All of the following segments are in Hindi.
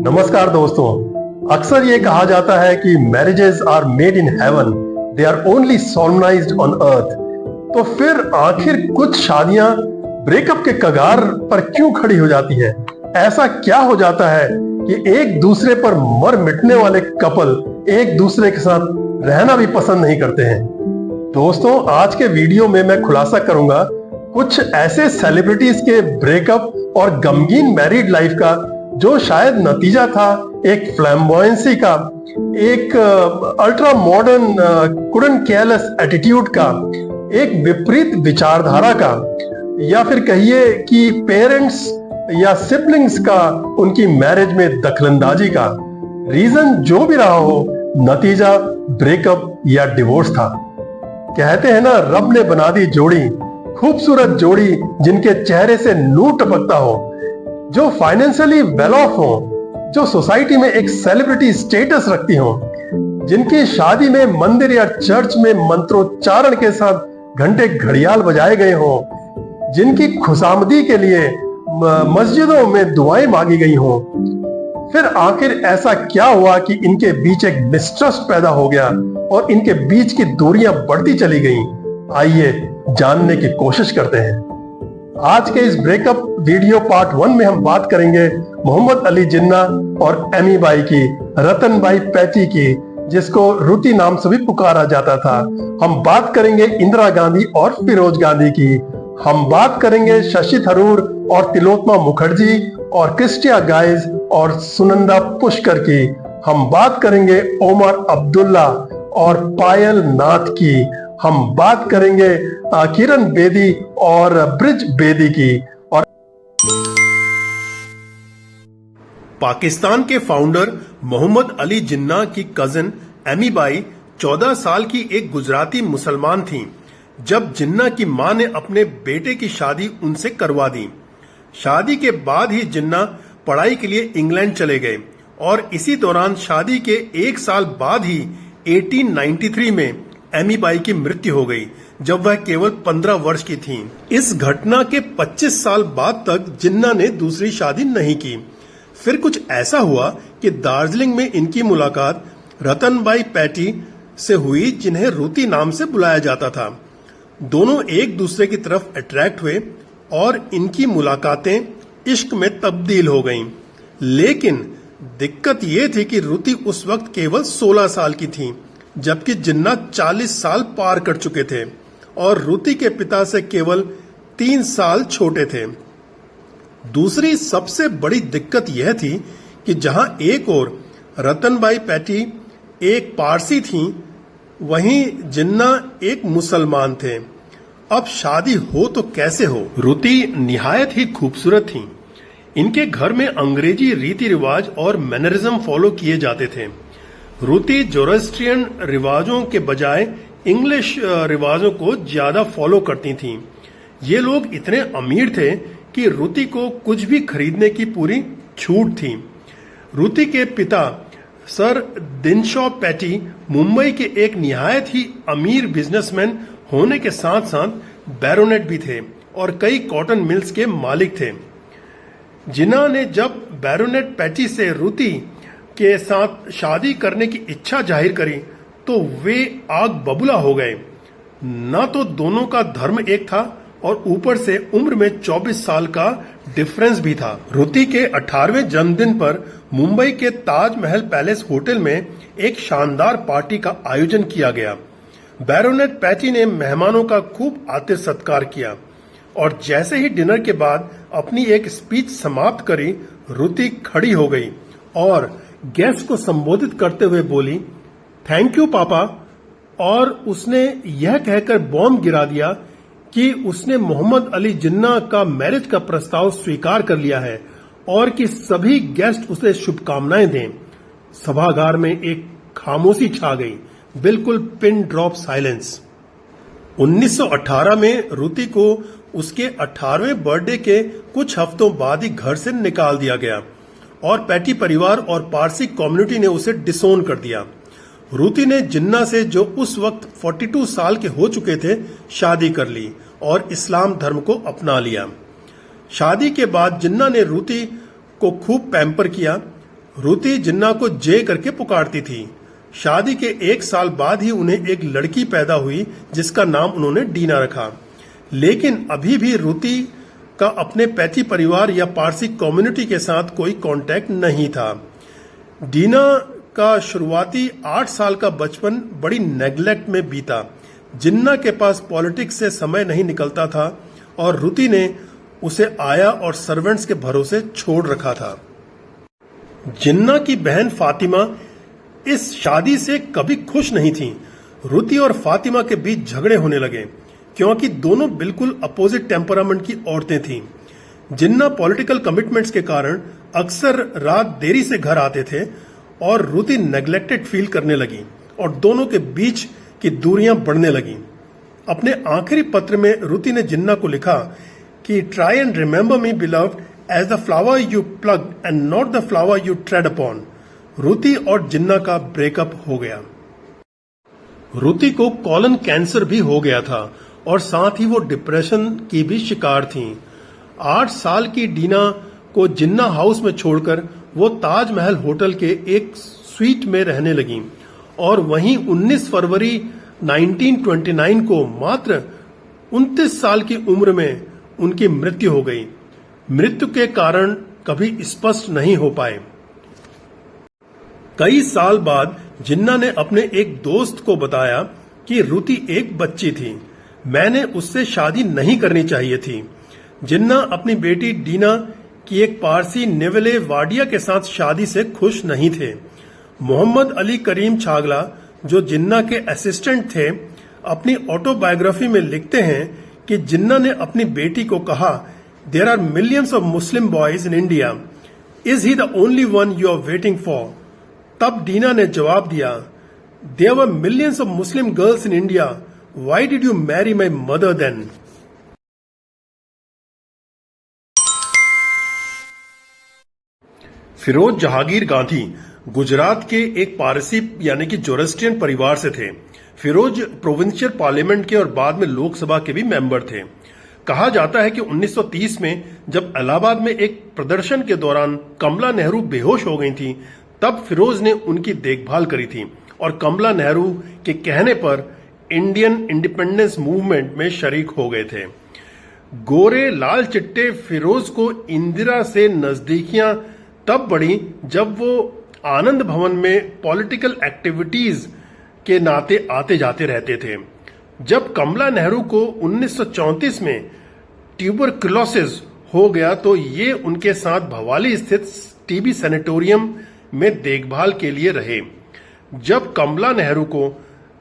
नमस्कार दोस्तों। अक्सर ये कहा जाता है कि marriages are made in heaven, they are only solemnised on earth. तो फिर आखिर कुछ शादियां ब्रेकअप के कगार पर क्यों खड़ी हो जाती है? ऐसा क्या हो जाता है कि एक दूसरे पर मर मिटने वाले कपल एक दूसरे के साथ रहना भी पसंद नहीं करते हैं? दोस्तों, आज के वीडियो में मैं खुलासा करूंगा कुछ ऐसे सेलिब्रिटीज के ब्रेकअप और गमगीन मैरिड लाइफ का जो शायद नतीजा था एक फ्लैम्बॉयंसी का, एक ultra modern couldn't careless attitude का, एक विपरीत विचारधारा का, या फिर कहिए कि पेरेंट्स या सिबलिंग्स का उनकी मैरिज में दखलंदाजी का। रीजन जो भी रहा हो, नतीजा ब्रेकअप या डिवोर्स था। कहते हैं ना, रब ने बना दी जोड़ी, खूबसूरत जोड़ी जिनके चेहरे से नूर टपकता हो, जो फाइनेंशियली वेल ऑफ हो, जो सोसाइटी में एक सेलिब्रिटी स्टेटस रखती हो, जिनकी शादी में मंदिर या चर्च में मंत्रोच्चारण के साथ घंटे घड़ियाल बजाए गए हो, जिनकी खुशामदी के लिए मस्जिदों में दुआएं मांगी गई हो। फिर आखिर ऐसा क्या हुआ कि इनके बीच एक मिसट्रस्ट पैदा हो गया और इनके बीच की दूरियां बढ़ती चली गईं? आइए जानने की कोशिश करते हैं। आज के इस ब्रेकअप वीडियो पार्ट 1 में हम बात करेंगे मोहम्मद अली जिन्ना और एमी बाई की, रतन बाई पैटी की, जिसको रुति नाम से भी पुकारा जाता था। हम बात करेंगे इंदिरा गांधी और फिरोज गांधी की। हम बात करेंगे शशि थरूर और तिलोत्तमा मुखर्जी और क्रिस्टिया गाइज और सुनंदा पुष्कर की। हम बात करेंगे ओमर अब्दुल्ला और पायल नाथ की। हम बात करेंगे किरण बेदी और ब्रिज बेदी की। और पाकिस्तान के फाउंडर मोहम्मद अली जिन्ना की कजिन एमी बाई 14 साल की एक गुजराती मुसलमान थीं जब जिन्ना की मां ने अपने बेटे की शादी उनसे करवा दी। शादी के बाद ही जिन्ना पढ़ाई के लिए इंग्लैंड चले गए और इसी दौरान शादी के एक साल बाद ही 1893 में एमी बाई की मृत्यु हो गई जब वह केवल 15 वर्ष की थीं। इस घटना के 25 साल बाद तक जिन्ना ने दूसरी शादी नहीं की। फिर कुछ ऐसा हुआ कि दार्जिलिंग में इनकी मुलाकात रतन बाई पैटी से हुई, जिन्हें रुति नाम से बुलाया जाता था। दोनों एक दूसरे की तरफ अट्रैक्ट हुए और इनकी मुलाकातें इश्क में तब्दील हो गईं। लेकिन दिक्कत यह थी कि रुति उस वक्त केवल 16 साल की थी, जबकि जिन्ना 40 साल पार कर चुके थे और रुति के पिता से केवल 3 साल छोटे थे। दूसरी सबसे बड़ी दिक्कत यह थी कि जहां एक ओर रतनबाई पैटी एक पारसी थीं, वहीं जिन्ना एक मुसलमान थे। अब शादी हो तो कैसे हो? रुति निहायत ही खूबसूरत थीं। इनके घर में अंग्रेजी रीति रिवाज और मैनरिज्म फॉलो किए जाते थे। रुति जोरोस्ट्रियन रिवाजों के बजाय इंग्लिश रिवाजों को ज्यादा फॉलो करती थीं। ये लोग इतने अमीर थे कि रुति को कुछ भी खरीदने की पूरी छूट थी। रुति के पिता सर दिनशॉ पैटी मुंबई के एक निहायत ही अमीर बिजनेसमैन होने के साथ साथ बैरोनेट भी थे और कई कॉटन मिल्स के मालिक थे। जिन्ना ने जब बैरोनेट पैटी से रुति के साथ शादी करने की इच्छा जाहिर करी तो वे आग बबूला हो गए। न तो दोनों का धर्म एक था और ऊपर से उम्र में 24 साल का डिफरेंस भी था। रुति के 18वें जन्मदिन पर मुंबई के ताजमहल पैलेस होटल में एक शानदार पार्टी का आयोजन किया गया। बैरोनेट पैटी ने मेहमानों का खूब आतिथ्य सत्कार किया और जैसे ही डिनर के बाद अपनी एक स्पीच समाप्त करी, रुति खड़ी हो गई और गेस्ट को संबोधित करते हुए बोली, थैंक यू पापा। और उसने यह कहकर बॉम्ब गिरा दिया कि उसने मोहम्मद अली जिन्ना का मैरिज का प्रस्ताव स्वीकार कर लिया है और कि सभी गेस्ट उसे शुभकामनाएं दें। सभागार में एक खामोशी छा गई, बिल्कुल पिन ड्रॉप साइलेंस। 1918 में रुति को उसके 18वें बर्थडे के कुछ हफ्तों बाद ही घर से निकाल दिया गया और पैटी परिवार और पारसी कम्युनिटी ने उसे डिसोन कर दिया। रुति ने जिन्ना से, जो उस वक्त 42 साल के हो चुके थे, शादी कर ली और इस्लाम धर्म को अपना लिया। शादी के बाद जिन्ना ने रुति को खूब पैम्पर किया रुति जिन्ना को जे करके पुकारती थी। शादी के 1 साल बाद ही उन्हें एक लड़की पैदा हुई जिसका नाम उन्होंने डीना रखा। लेकिन अभी भी रुति का अपने पैथी परिवार या पारसी कम्युनिटी के साथ कोई कांटेक्ट नहीं था। डीना का शुरुआती 8 साल का बचपन बड़ी नेग्लेक्ट में बीता। जिन्ना के पास पॉलिटिक्स से समय नहीं निकलता था और रुति ने उसे आया और सर्वेंट्स के भरोसे छोड़ रखा था। जिन्ना की बहन फातिमा इस शादी से कभी खुश नहीं थी। रुति और फातिमा के बीच झगड़े होने लगे क्योंकि दोनों बिल्कुल अपोजिट टेम्परामेंट की औरतें थीं। जिन्ना पॉलिटिकल कमिटमेंट्स के कारण अक्सर रात देरी से घर आते थे और रुति नेग्लेक्टेड फील करने लगी और दोनों के बीच की दूरियां बढ़ने लगी। अपने आखिरी पत्र में रुति ने जिन्ना को लिखा कि try and remember me beloved as the flower you pluck and not the flower you tread upon. Ruttie और जिन्ना का ब्रेकअप हो गया। रुति को कॉलन कैंसर भी हो गया था और साथ ही वो डिप्रेशन की भी शिकार थी। 8 साल की डीना को जिन्ना हाउस में छोड़कर वो ताजमहल होटल के एक स्वीट में रहने लगी और वहीं 19 फरवरी 1929 को मात्र 29 साल की उम्र में उनकी मृत्यु हो गई। मृत्यु के कारण कभी स्पष्ट नहीं हो पाए। कई साल बाद जिन्ना ने अपने एक दोस्त को बताया कि रुति एक बच्ची थी, मैंने उससे शादी नहीं करनी चाहिए थी। जिन्ना अपनी बेटी डीना की एक पारसी नेवले वाडिया के साथ शादी से खुश नहीं थे। मोहम्मद अली करीम छागला, जो जिन्ना के असिस्टेंट थे, अपनी ऑटोबायोग्राफी में लिखते हैं कि जिन्ना ने अपनी बेटी को कहा, there are millions of Muslim boys in India, is he the only one you are waiting for. तब डीना ने जवाब दिया, there were millions of Muslim girls in India, why did you marry my mother then. Feroze Jahangir Gandhi Gujarat के एक पारसी यानी कि जोरोस्ट्रियन परिवार से थे। फिरोज प्रोविंशियल पार्लियामेंट के और बाद में लोकसभा के भी मेंबर थे। कहा जाता है कि 1930 में जब इलाहाबाद में एक प्रदर्शन के दौरान कमला नेहरू बेहोश हो गई थी, तब फिरोज ने उनकी देखभाल करी थी और कमला नेहरू के कहने पर इंडियन इंडिपेंडेंस मूवमेंट में शरीक हो गए थे। गोरे लाल चिट्टे फिरोज को इंदिरा से नजदीकियां तब बढ़ी जब वो आनंद भवन में पॉलिटिकल एक्टिविटीज के नाते आते जाते रहते थे। जब कमला नेहरू को 1934 में ट्यूबरकुलोसिस हो गया तो ये उनके साथ भवाली स्थित टीबी सैनिटोरियम में देखभाल के लिए रहे। जब कमला नेहरू को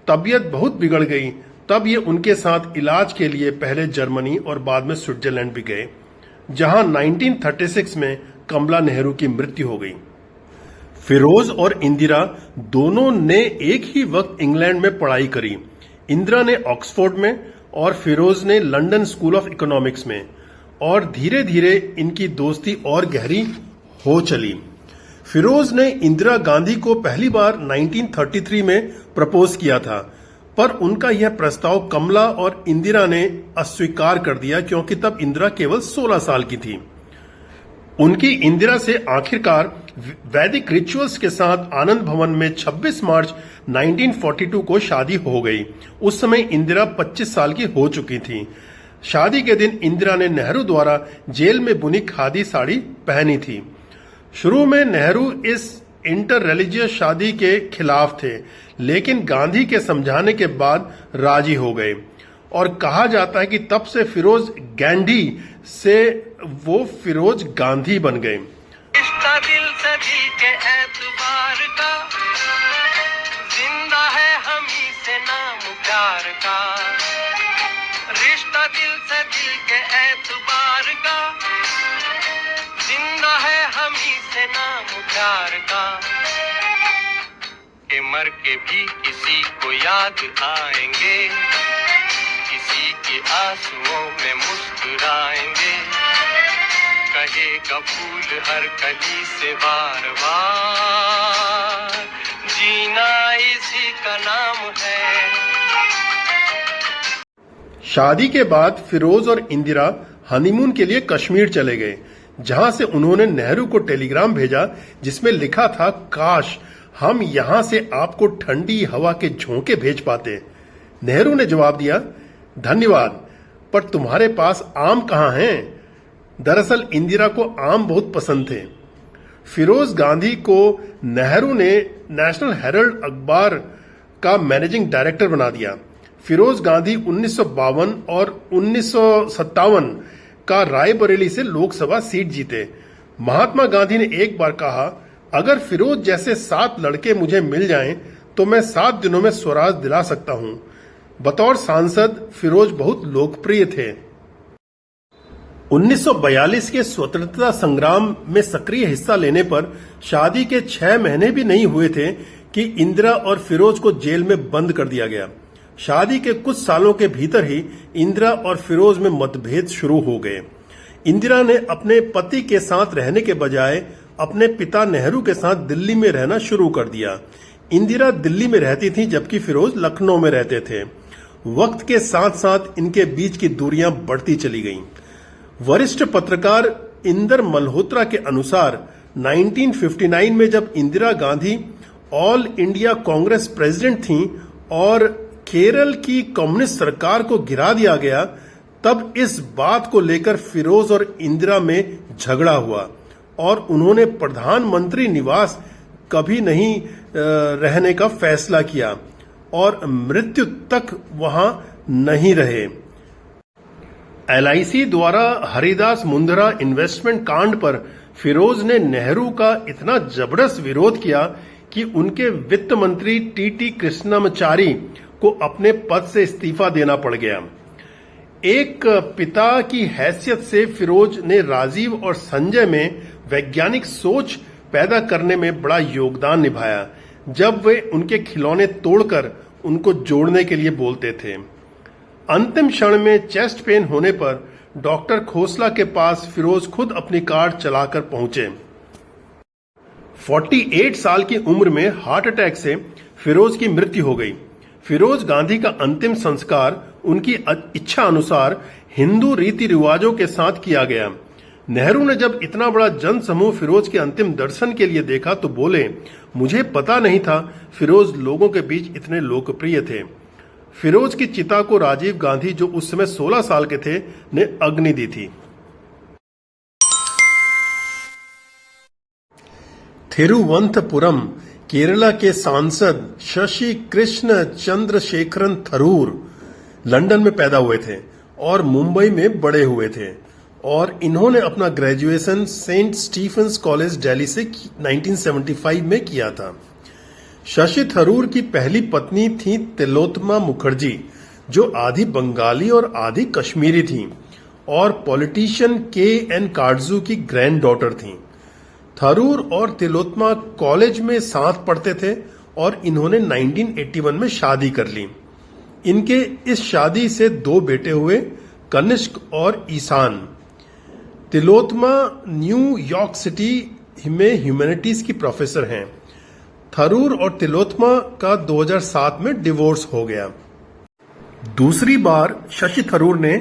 तबीयत बहुत बिगड़ गई तब ये उनके साथ इलाज के लिए पहले जर्मनी और बाद में स्विट्जरलैंड भी गए, जहां 1936 में कमला नेहरू की मृत्यु हो गई। फिरोज और इंदिरा दोनों ने एक ही वक्त इंग्लैंड में पढ़ाई करी। इंदिरा ने ऑक्सफोर्ड में और फिरोज ने लंदन स्कूल ऑफ इकोनॉमिक्स में, और धीरे धीरे इनकी दोस्ती और गहरी हो चली। फिरोज ने इंदिरा गांधी को पहली बार 1933 में प्रपोज किया था, पर उनका यह प्रस्ताव कमला और इंदिरा ने अस्वीकार कर दिया क्योंकि तब इंदिरा केवल 16 साल की थी। उनकी इंदिरा से आखिरकार वैदिक रिचुअल्स के साथ आनंद भवन में 26 मार्च 1942 को शादी हो गई। उस समय इंदिरा 25 साल की हो चुकी थी। शादी के दिन इंदिरा ने नेहरू द्वारा जेल में बुनी खादी साड़ी पहनी थी। शुरू में नेहरू इस इंटर रिलीजियस शादी के खिलाफ थे, लेकिन गांधी के समझाने के बाद राजी हो गए और कहा जाता है कि तब से फिरोज गांधी से वो फिरोज गांधी बन गए। रिश्ता दिल से दिल के एतबार का, जिंदा है हमी से नाम प्यार का। रिश्ता दिल से दिल के एतबार का, जिंदा है हमी से नाम प्यार का। के मर के भी किसी को याद आएंगे, किसी के आंसुओं में मुस्कुराएंगे। कहेगा फूल हर कली से बार बार, जीना इसी का नाम है। शादी के बाद फिरोज और इंदिरा हनीमून के लिए कश्मीर चले गए, जहां से उन्होंने नेहरू को टेलीग्राम भेजा जिसमें लिखा था, काश हम यहां से आपको ठंडी हवा के झोंके भेज पाते। नेहरू ने जवाब दिया, धन्यवाद, पर तुम्हारे पास आम कहां हैं? दरअसल इंदिरा को आम बहुत पसंद थे। फिरोज गांधी को नेहरू ने नेशनल हेराल्ड अखबार का मैनेजिंग डायरेक्टर बना दिया। फिरोज गांधी 1952 और 1957 का रायबरेली से लोकसभा सीट जीते। महात्मा गांधी ने एक बार कहा, अगर फिरोज जैसे 7 लड़के मुझे मिल जाएं तो मैं 7 दिनों में स्वराज दिला सकता हूं। बतौर सांसद फिरोज बहुत लोकप्रिय थे। 1942 के स्वतंत्रता संग्राम में सक्रिय हिस्सा लेने पर शादी के 6 महीने भी नहीं हुए थे कि इंदिरा और फिरोज को जेल में बंद कर दिया गया। शादी के कुछ सालों के भीतर ही इंदिरा और फिरोज में मतभेद शुरू हो गए। इंदिरा ने अपने पति के साथ रहने के बजाय अपने पिता नेहरू के साथ दिल्ली में रहना शुरू कर दिया। इंदिरा दिल्ली में रहती थी जबकि फिरोज लखनऊ में रहते थे। वक्त के साथ साथ इनके बीच की दूरियां बढ़ती चली गईं। वरिष्ठ पत्रकार इंदर मल्होत्रा के अनुसार 1959 में जब Indira Gandhi all India Congress president थीं और केरल की कम्युनिस्ट सरकार को गिरा दिया गया, तब इस बात को लेकर फिरोज और इंदिरा में झगड़ा हुआ और उन्होंने प्रधानमंत्री निवास कभी नहीं रहने का फैसला किया और मृत्यु तक वहां नहीं रहे। LIC द्वारा हरिदास मुंदरा इन्वेस्टमेंट कांड पर फिरोज ने नेहरू का इतना जबरदस्त विरोध किया कि उनके वित्त मंत्री TT कृष्णमाचारी को अपने पद से इस्तीफा देना पड़ गया। एक पिता की हैसियत से फिरोज ने राजीव और संजय में वैज्ञानिक सोच पैदा करने में बड़ा योगदान निभाया, जब वे उनके खिलौने तोड़कर उनको जोड़ने के लिए बोलते थे। अंतिम क्षण में चेस्ट पेन होने पर डॉक्टर खोसला के पास फिरोज खुद अपनी कार चलाकर पहुंचे। 48 साल की उम्र में हार्ट अटैक से फिरोज की मृत्यु हो गई। फिरोज गांधी का अंतिम संस्कार उनकी इच्छा अनुसार हिंदू रीति रिवाजों के साथ किया गया। नेहरू ने जब इतना बड़ा जन समूह फिरोज के अंतिम दर्शन के लिए देखा तो बोले, मुझे पता नहीं था फिरोज लोगों के बीच इतने लोकप्रिय थे। फिरोज की चिता को राजीव गांधी, जो उस समय 16 साल के थे, ने अग्नि दी थी। थिरुवनंतपुरम केरला के सांसद शशि कृष्ण चंद्रशेखरन थरूर लंदन में पैदा हुए थे और मुंबई में बड़े हुए थे और इन्होंने अपना graduation saint Stephen's college Delhi से 1975 में किया था। शशि थरूर की पहली पत्नी थी तिलोत्तमा मुखर्जी, जो आधी बंगाली और आधी कश्मीरी थीं और पॉलिटिशियन KN काटजू की ग्रैंड डॉटर थीं। थरूर और तिलोत्तमा कॉलेज में साथ पढ़ते थे और इन्होंने 1981 में शादी कर ली। इनके इस शादी से 2 बेटे हुए, कनिष्क और ईशान। तिलोत्तमा न्यूयॉर्क सिटी में ह्यूमैनिटीज की प्रोफेसर हैं। थरूर और तिलोत्तमा का 2007 में डिवोर्स हो गया। दूसरी बार शशि थरूर ने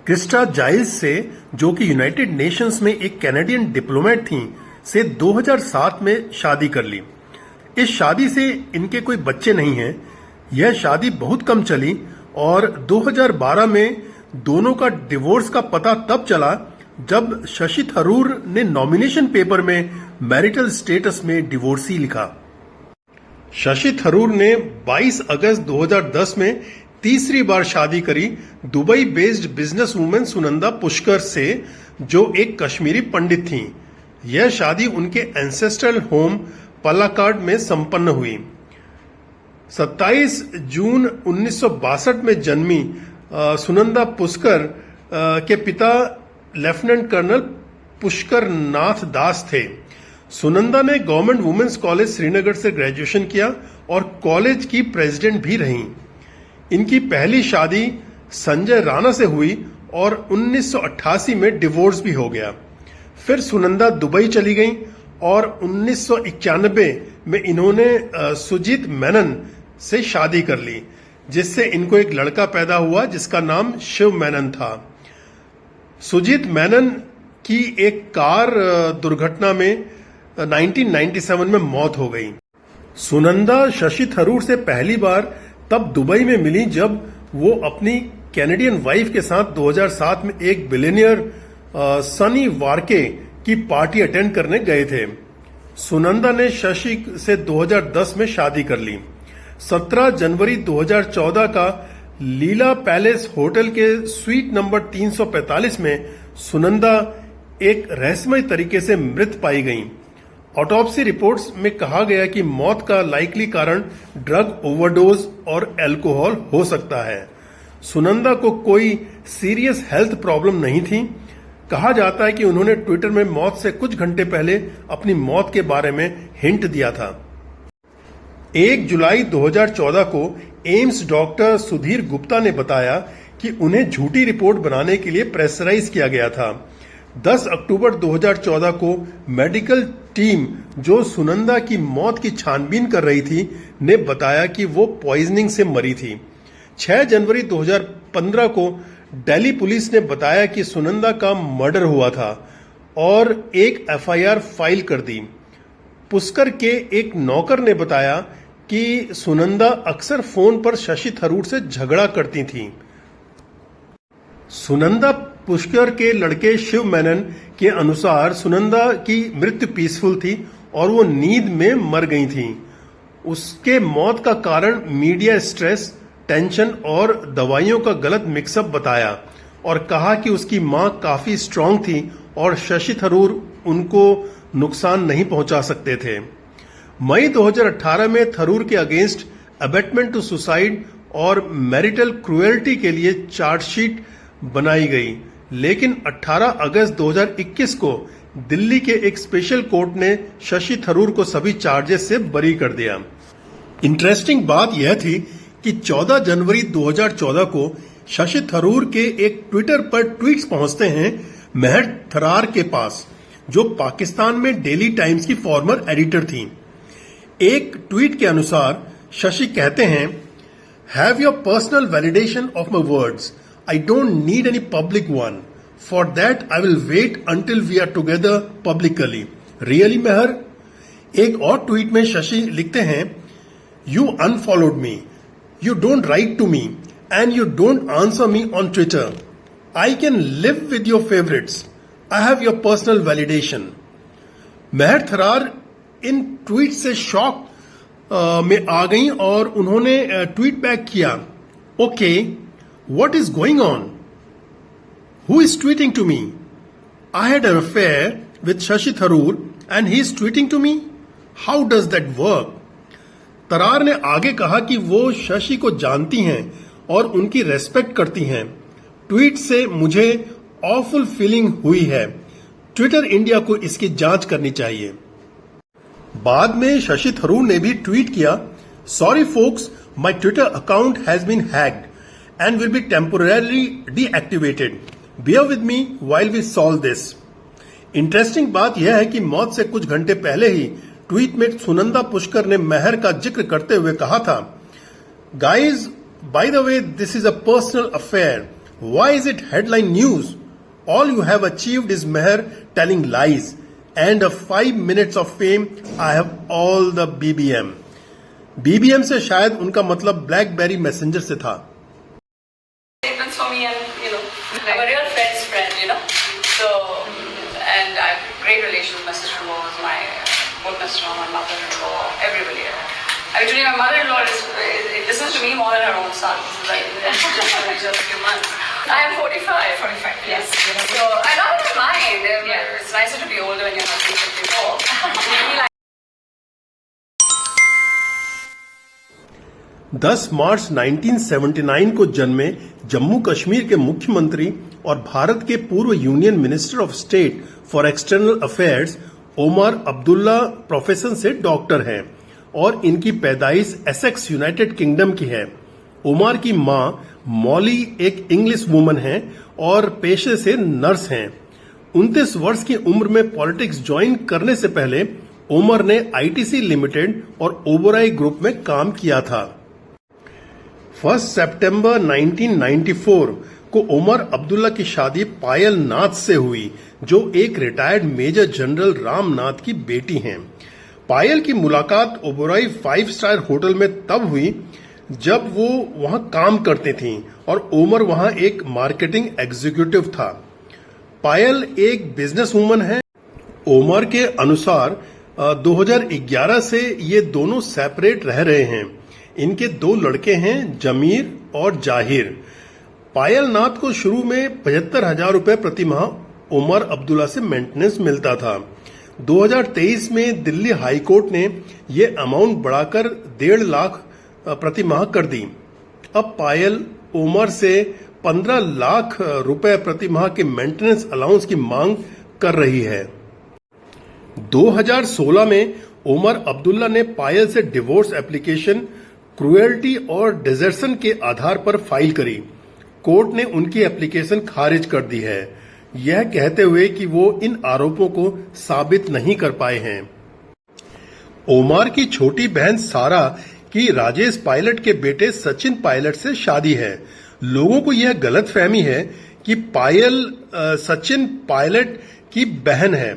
क्रिस्टा जाइल्स से, जो कि यूनाइटेड नेशंस में एक कैनेडियन डिप्लोमेट थीं, से 2007 में शादी कर ली। इस शादी से इनके कोई बच्चे नहीं हैं। यह शादी बहुत कम चली और 2012 में दोनों का डिवोर्स का पता तब चला जब शशि थरूर ने नॉमिनेशन पेपर में मैरिटल स्टेटस में डिवोर्सी लिखा। शशि थरूर ने 22 अगस्त 2010 में तीसरी बार शादी करी Dubai based business women Sunanda Pushkar से, जो एक कश्मीरी पंडित थीं। यह शादी उनके एंसेस्ट्रल होम पलाक्काड में संपन्न हुई। 27 जून 1962 में जन्मी सुनंदा पुष्कर के पिता लेफ्टिनेंट कर्नल पुष्कर नाथ दास थे। सुनंदा ने गवर्नमेंट वुमेन्स कॉलेज श्रीनगर से ग्रेजुएशन किया और कॉलेज की प्रेसिडेंट भी रहीं। इनकी पहली शादी संजय राणा से हुई और 1988 में डिवोर्स भी हो गया। फिर सुनंदा दुबई चली गईं और 1991 में इन्होंने सुजीत मेनन से शादी कर ली, जिससे इनको एक लड़का पैदा हुआ जिसका नाम शिव मेनन था। सुजीत मेनन की एक कार दुर्घटना में 1997 में मौत हो गई। सुनंदा शशि थरूर से पहली बार तब दुबई में मिली जब वो अपनी कैनेडियन वाइफ के साथ 2007 में एक बिलियनियर सनी वार्के की पार्टी अटेंड करने गए थे। सुनंदा ने शशि से 2010 में शादी कर ली। 17 जनवरी 2014 का लीला पैलेस होटल के स्वीट नंबर 345 में सुनंदा एक रहस्यमय तरीके से मृत पाई गईं। ऑटोप्सी रिपोर्ट्स में कहा गया कि मौत का लाइकली कारण ड्रग ओवरडोज और अल्कोहल हो सकता है। सुनंदा को कोई सीरियस हेल्थ प्रॉब्लम नहीं थी। कहा जाता है कि उन्होंने ट्विटर में मौत से कुछ घंटे पहले अपनी मौत के बारे में हिंट दिया था। 1 जुलाई 2014 को एम्स डॉक्टर सुधीर गुप्ता ने बताया कि उन्हें झूठी रिपोर्ट बनाने के लिए प्रेशराइज किया गया था। 10 अक्टूबर 2014 को मेडिकल टीम जो सुनंदा की मौत की छानबीन कर रही थी ने बताया कि वो पॉइजनिंग से मरी थी। 6 जनवरी 2015 को दिल्ली पुलिस ने बताया कि सुनंदा का मर्डर हुआ था और एक एफआईआर फाइल कर दी। पुष्कर के एक नौकर ने बताया कि सुनंदा अक्सर फोन पर शशि थरूर से झगड़ा करती थी। सुनंदा पुष्कर के लड़के शिव मेनन के अनुसार सुनंदा की मृत्यु पीसफुल थी और वो नींद में मर गई थी। उसके मौत का कारण मीडिया स्ट्रेस, टेंशन और दवाइयों का गलत मिक्सअप बताया और कहा कि उसकी मां काफी स्ट्रांग थी और शशि थरूर उनको नुकसान नहीं पहुंचा सकते थे। मई 2018 में थरूर के अगेंस्ट अबेटमेंट टू सुसाइड और मैरिटल क्रुएल्टी के लिए चार्जशीट बनाई गई, लेकिन 18 अगस्त 2021 को दिल्ली के एक स्पेशल कोर्ट ने शशि थरूर को सभी चार्जेस से बरी कर दिया। इंटरेस्टिंग बात यह थी कि 14 जनवरी 2014 को शशि थरूर के एक ट्विटर पर ट्वीट्स पहुंचते हैं महर थरार के पास, जो पाकिस्तान में डेली टाइम्स की फॉर्मर एडिटर थी। एक ट्वीट के अनुसार शशि कहते हैं, have your personal validation of my words, I don't need any public one, for that I will wait until we are together publicly. Really Mehr? एक और ट्वीट में शशि लिखते हैं, you unfollowed me, you don't write to me and you don't answer me on Twitter. I can live with your favorites. I have your personal validation. महर थरार इन ट्वीट से शॉक में आ गई और उन्होंने ट्वीट बैक किया, okay, what is going on? Who is tweeting to me? I had an affair with Shashi Tharoor and he is tweeting to me? How does that work? Tarar ने आगे कहा कि वो शशि को जानती हैं और उनकी रेस्पेक्ट करती हैं। ट्वीट से मुझे ऑफुल फीलिंग हुई है। ट्विटर इंडिया को इसकी जांच करनी चाहिए। बाद में शशि थरूर ने भी ट्वीट किया, sorry folks, my Twitter account has been hacked and will be temporarily deactivated. Bear with me while we solve this. Interesting बात यह है कि मौत से कुछ घंटे पहले ही ट्वीट में सुनंदा पुष्कर ने महर का जिक्र करते हुए कहा था, guys, by the way, this is a personal affair, why is it headline news? All you have achieved is mere telling lies and 5 minutes of fame, I have all the BBM. BBM से शायद उनका मतलब ब्लैकबेरी मैसेंजर से था। both my sister-in-law, my mother-in-law, everybody. Actually, my mother-in-law listens to me more than her own son. This is like just a few months. I am 45. 45. Yes. So I don't mind. It's nicer to be older when you're not 54. 10 मार्च 1979 को जन्मे जम्मू कश्मीर के मुख्यमंत्री और भारत के पूर्व union minister of state for external affairs Omar Abdullah profession से डॉक्टर हैं और इनकी पैदाइश एसेक्स यूनाइटेड किंगडम की है। ओमर की मां मॉली एक इंग्लिश वुमन हैं और पेशे से नर्स हैं। 29 वर्ष की उम्र में पॉलिटिक्स ज्वाइन करने से पहले ओमर ने आईटीसी लिमिटेड और ओबराई ग्रुप में काम किया था। 1 सितंबर 1994 को उमर अब्दुल्ला की शादी पायल नाथ से हुई, जो एक retired major general Ram Nath की बेटी हैं। पायल की मुलाकात ओबेरॉय 5 स्टार होटल में तब हुई जब वो वहां काम करती थीं और उमर वहां एक मार्केटिंग एग्जीक्यूटिव था। पायल एक बिजनेस वूमन है। उमर के अनुसार 2011 से ये दोनों सेपरेट रह रहे हैं। इनके 2 लड़के हैं, जमीर और जाहिर। पायल नाथ को शुरू में 75,000 रुपए प्रति माह उमर अब्दुल्ला से मेंटेनेंस मिलता था। 2023 में दिल्ली हाई कोर्ट ने ये अमाउंट बढ़ाकर 1.5 लाख प्रति माह कर दी। अब पायल उमर से 15 लाख रुपए प्रति माह के मेंटेनेंस अलाउंस की मांग कर रही है। 2016 में उमर अब्दुल्ला ने पायल से डिवोर्स एप्लीकेशन क्रुएल्टी और डिजर्शन के आधार पर फाइल करी। कोर्ट ने उनकी एप्लीकेशन खारिज कर दी है, यह कहते हुए कि वो इन आरोपों को साबित नहीं कर पाए हैं। उमर की छोटी बहन सारा की राजेश पायलट के बेटे सचिन पायलट से शादी है। लोगों को यह गलतफहमी है कि पायल सचिन पायलट की बहन है।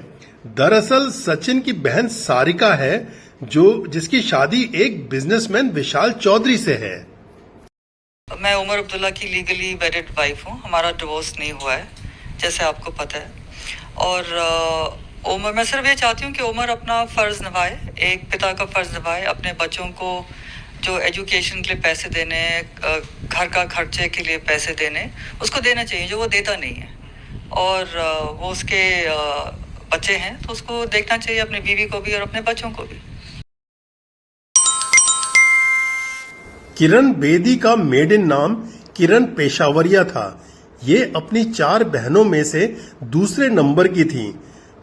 दरअसल सचिन की बहन सारिका है, जिसकी शादी एक बिजनेसमैन विशाल चौधरी से है। मैं उमर अब्दुल्ला की लीगली वेडिड वाइफ हूँ। हमारा डिवोर्स नहीं हुआ है, जैसे आपको पता है। और उमर, मैं सिर्फ ये चाहती हूँ कि उमर अपना फर्ज निभाए, एक पिता का फर्ज निभाए, अपने बच्चों को जो एजुकेशन के लिए पैसे देने, घर का खर्चे के लिए पैसे देने, उसको देना चाहिए जो वो देता नहीं है। और वो उसके बच्चे हैं तो उसको देखना चाहिए, अपनी बीवी को भी और अपने बच्चों को भी। किरण बेदी का मेडन नाम किरण पेशावरिया था। ये अपनी 4 बहनों में से दूसरे नंबर की थी।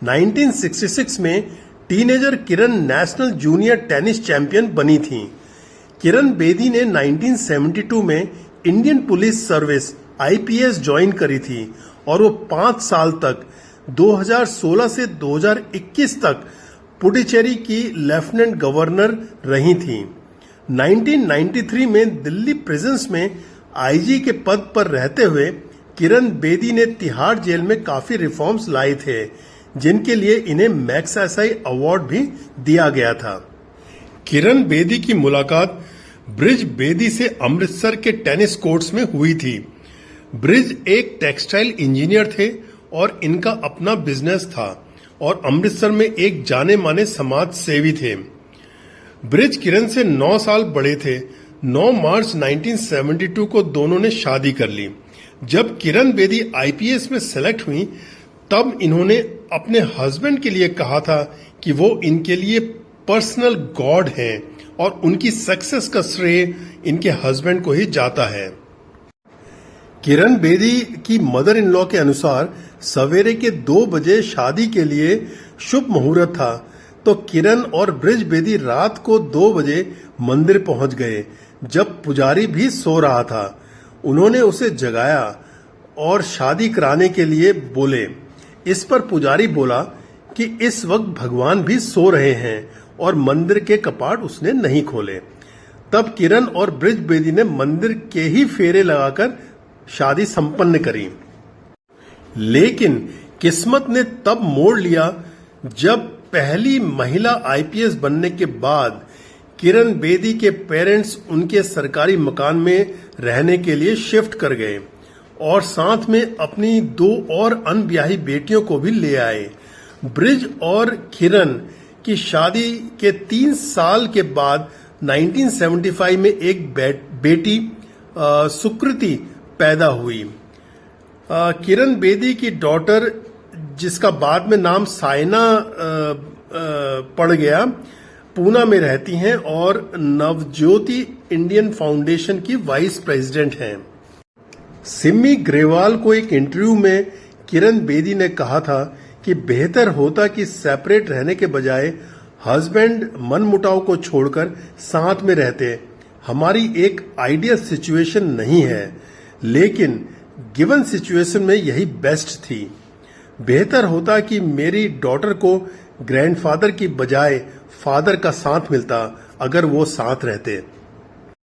1966 में टीनेजर किरण नेशनल जूनियर टेनिस चैंपियन बनी थी। किरण बेदी ने 1972 में Indian police service IPS join करी थी और वो 5 साल तक 2016 से 2021 तक पुडुचेरी की लेफ्टिनेंट गवर्नर रही थी। 1993 में दिल्ली प्रिजन्स में IG के पद पर रहते हुए किरण बेदी ने तिहाड़ जेल में काफी रिफॉर्म्स लाए थे, जिनके लिए इन्हें मैग्सेसे अवार्ड भी दिया गया था। किरण बेदी की मुलाकात ब्रिज बेदी से अमृतसर के टेनिस कोर्ट्स में हुई थी। ब्रिज एक टेक्सटाइल इंजीनियर थे और इनका अपना बिजनेस था और अमृतसर में एक जाने माने समाज सेवी थे। ब्रिज किरण से 9 साल बड़े थे। 9 मार्च 1972 को दोनों ने शादी कर ली। जब किरण बेदी IPS में सेलेक्ट हुई तब इन्होंने अपने हस्बैंड के लिए कहा था कि वो इनके लिए पर्सनल गॉड हैं और उनकी सक्सेस का श्रेय इनके हस्बैंड को ही जाता है। किरण बेदी की मदर इन लॉ के अनुसार सवेरे के 2 बजे शादी के लिए शुभ मुहूर्त था, तो किरण और ब्रिज बेदी रात को 2 बजे मंदिर पहुंच गए जब पुजारी भी सो रहा था। उन्होंने उसे जगाया और शादी कराने के लिए बोले। इस पर पुजारी बोला कि इस वक्त भगवान भी सो रहे हैं और मंदिर के कपाट उसने नहीं खोले। तब किरण और ब्रिज बेदी ने मंदिर के ही फेरे लगाकर शादी संपन्न करी। लेकिन किस्मत ने तब मोड़ लिया जब पहली महिला IPS बनने के बाद किरण बेदी के पेरेंट्स उनके सरकारी मकान में रहने के लिए शिफ्ट कर गए और साथ में अपनी 2 और अनब्याही बेटियों को भी ले आए। ब्रिज और किरण की शादी के 3 साल के बाद 1975 में एक बेटी सुकृति पैदा हुई। किरण बेदी की डॉटर, जिसका बाद में नाम साइना पड़ गया, पूना में रहती हैं और नवज्योति इंडियन फाउंडेशन की वाइस प्रेसिडेंट हैं। सिमी ग्रेवाल को एक इंटरव्यू में किरण बेदी ने कहा था कि बेहतर होता कि सेपरेट रहने के बजाय हस्बैंड मनमुटाव को छोड़कर साथ में रहते। हमारी एक आइडियल सिचुएशन नहीं है, लेकिन गिवन सिचुएशन में यही बेस्ट थी। बेहतर होता कि मेरी डॉटर को ग्रैंडफादर की बजाय फादर का साथ मिलता अगर वो साथ रहते।